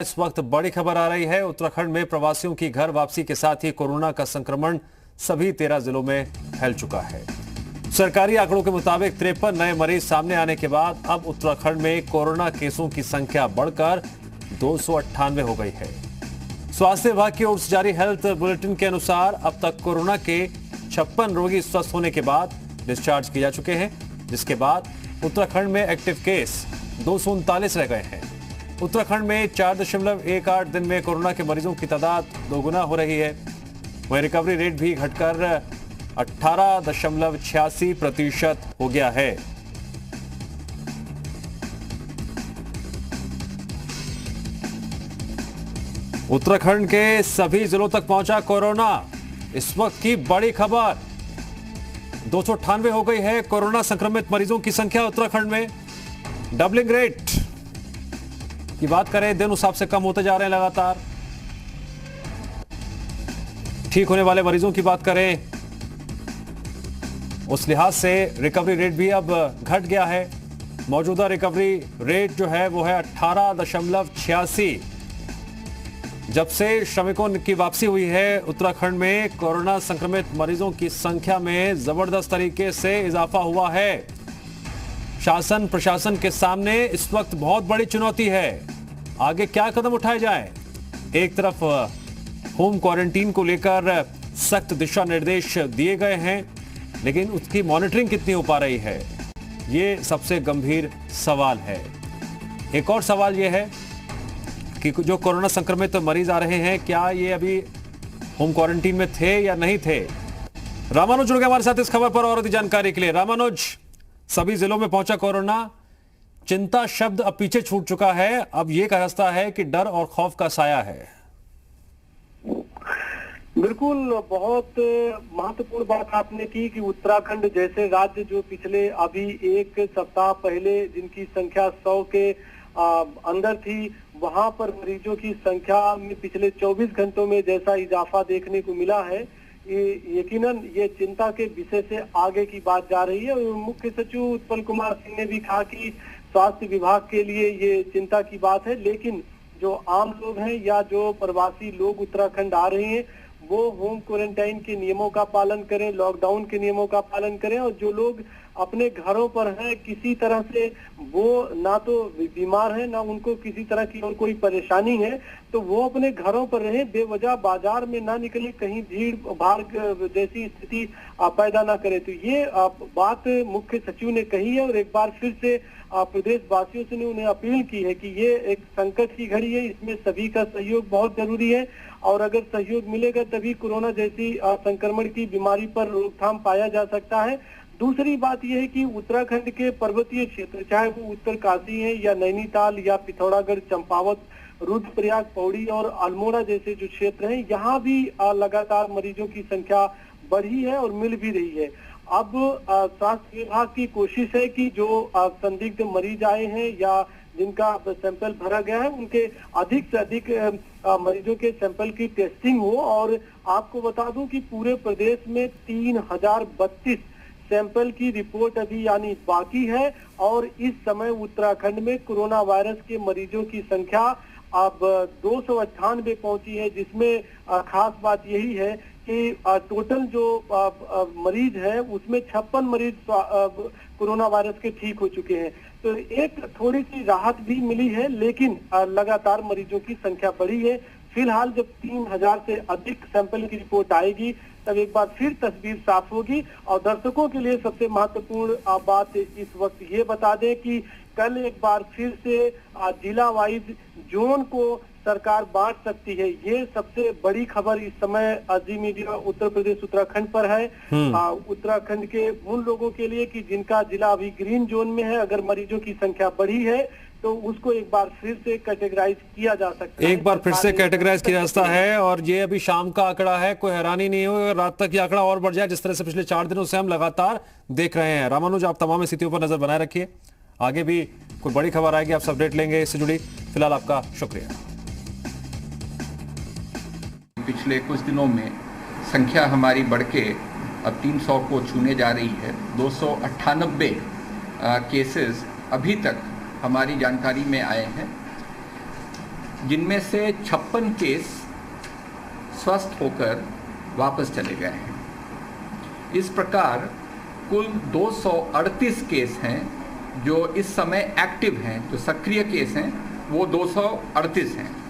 इस वक्त बड़ी खबर आ रही है। उत्तराखंड में प्रवासियों की घर वापसी के साथ ही कोरोना का संक्रमण सभी 13 जिलों में फैल चुका है। सरकारी आंकड़ों के मुताबिक 53 नए मरीज सामने आने के बाद अब उत्तराखंड में कोरोना केसों की संख्या बढ़कर 298 हो गई है। स्वास्थ्य विभाग की ओर से जारी हेल्थ बुलेटिन के अनुसार अब तक कोरोना के 56 रोगी स्वस्थ होने के बाद डिस्चार्ज किए जा चुके हैं, जिसके बाद उत्तराखंड में एक्टिव केस 239 रह गए हैं। उत्तराखंड में 4.18 दिन में कोरोना के मरीजों की तादाद दोगुना हो रही है। वहीं रिकवरी रेट भी घटकर 18.86% हो गया है। उत्तराखंड के सभी जिलों तक पहुंचा कोरोना। इस वक्त की बड़ी खबर, 298 हो गई है कोरोना संक्रमित मरीजों की संख्या उत्तराखंड में। डबलिंग रेट की बात करें, दिन उस हिसाब से कम होते जा रहे हैं लगातार। ठीक होने वाले मरीजों की बात करें, उस लिहाज से रिकवरी रेट भी अब घट गया है। मौजूदा रिकवरी रेट जो है वो है 18.86। जब से श्रमिकों की वापसी हुई है उत्तराखंड में कोरोना संक्रमित मरीजों की संख्या में जबरदस्त तरीके से इजाफा हुआ है। शासन प्रशासन के सामने इस वक्त बहुत बड़ी चुनौती है। आगे क्या कदम उठाए जाएं? एक तरफ होम क्वारंटीन को लेकर सख्त दिशा निर्देश दिए गए हैं, लेकिन उसकी मॉनिटरिंग कितनी हो पा रही है, ये सबसे गंभीर सवाल है। एक और सवाल यह है कि जो कोरोना संक्रमित मरीज आ रहे हैं, क्या ये अभी होम क्वारंटीन में थे या नहीं थे? रामानुज जुड़ गए हमारे साथ इस खबर पर और अधिक जानकारी के लिए। रामानुज, सभी जिलों में पहुंचा कोरोना, चिंता शब्द अब पीछे छूट चुका है, अब यह कह रास्ता है कि डर और खौफ का साया है। बिल्कुल, बहुत महत्वपूर्ण बात आपने की कि उत्तराखंड जैसे राज्य जो पिछले अभी एक सप्ताह पहले जिनकी संख्या 100 के अंदर थी, वहां पर मरीजों की संख्या में पिछले 24 घंटों में जैसा इजाफा देखने को मिला है, यकीनन ये चिंता के विषय से आगे की बात जा रही है। मुख्य सचिव उत्पल कुमार सिंह ने भी कहा कि स्वास्थ्य विभाग के लिए ये चिंता की बात है, लेकिन जो आम लोग हैं या जो प्रवासी लोग उत्तराखंड आ रहे हैं वो होम क्वारंटाइन के नियमों का पालन करें, लॉकडाउन के नियमों का पालन करें। और जो लोग अपने घरों पर हैं, किसी तरह से वो ना तो बीमार है ना उनको किसी तरह की और कोई परेशानी है, तो वो अपने घरों पर रहें, बेवजह बाजार में ना निकले, कहीं भीड़ भाड़ जैसी स्थिति पैदा ना करे। तो ये बात मुख्य सचिव ने कही है और एक बार फिर से प्रदेश वासियों से उन्हें अपील की है कि ये एक संकट की घड़ी है, इसमें सभी का सहयोग बहुत जरूरी है और अगर सहयोग मिलेगा तभी कोरोना जैसी संक्रमण की बीमारी पर रोकथाम पाया जा सकता है। दूसरी बात यह है कि उत्तराखंड के पर्वतीय क्षेत्र, चाहे वो उत्तरकाशी है या नैनीताल या पिथौरागढ़, चंपावत, रुद्रप्रयाग, पौड़ी और अल्मोड़ा जैसे जो क्षेत्र हैं, यहाँ भी लगातार मरीजों की संख्या बढ़ी है और मिल भी रही है। अब स्वास्थ्य विभाग की कोशिश है कि जो संदिग्ध मरीज आए हैं या जिनका सैंपल भरा गया है, उनके अधिक से अधिक मरीजों के सैंपल की टेस्टिंग हो। और आपको बता दूं कि पूरे प्रदेश में 3032 सैंपल की रिपोर्ट अभी यानी बाकी है और इस समय उत्तराखंड में कोरोना वायरस के मरीजों की संख्या अब 298 पहुंची है, जिसमें खास बात यही है कि टोटल जो मरीज है उसमें 56 मरीज कोरोना वायरस के ठीक हो चुके हैं। तो एक थोड़ी सी राहत भी मिली है, लेकिन लगातार मरीजों की संख्या बढ़ी है। फिलहाल जब 3000 से अधिक सैंपल की रिपोर्ट आएगी तब एक बार फिर तस्वीर साफ होगी। और दर्शकों के लिए सबसे महत्वपूर्ण बात इस वक्त ये बता दें कि कल एक बार फिर से जिला वाइज जोन को सरकार बांट सकती है। ये सबसे बड़ी खबर इस समय जी मीडिया उत्तर प्रदेश उत्तराखंड पर है। उत्तराखंड के उन लोगों के लिए कि जिनका जिला अभी ग्रीन जोन में है, अगर मरीजों की संख्या बढ़ी है तो उसको एक बार फिर से कैटेगराइज किया जा सकता है। एक बार फिर से कैटेगराइज किया जा सकता है और ये अभी शाम का आंकड़ा है, कोई हैरानी नहीं हो रात तक ये आंकड़ा और बढ़ जाए, जिस तरह से पिछले 4 दिनों से हम लगातार देख रहे हैं। रामानुज, आप तमाम स्थितियों पर नजर बनाए रखिए, आगे भी कोई बड़ी खबर आएगी आप अपडेट लेंगे इससे जुड़ी। फिलहाल आपका शुक्रिया। पिछले कुछ दिनों में संख्या हमारी बढ़ के अब 300 को छूने जा रही है। 298 केसेस अभी तक हमारी जानकारी में आए हैं। जिनमें से 56 केस स्वस्थ होकर वापस चले गए हैं। इस प्रकार कुल 238 केस हैं जो इस समय एक्टिव हैं, जो सक्रिय केस हैं वो 238 हैं।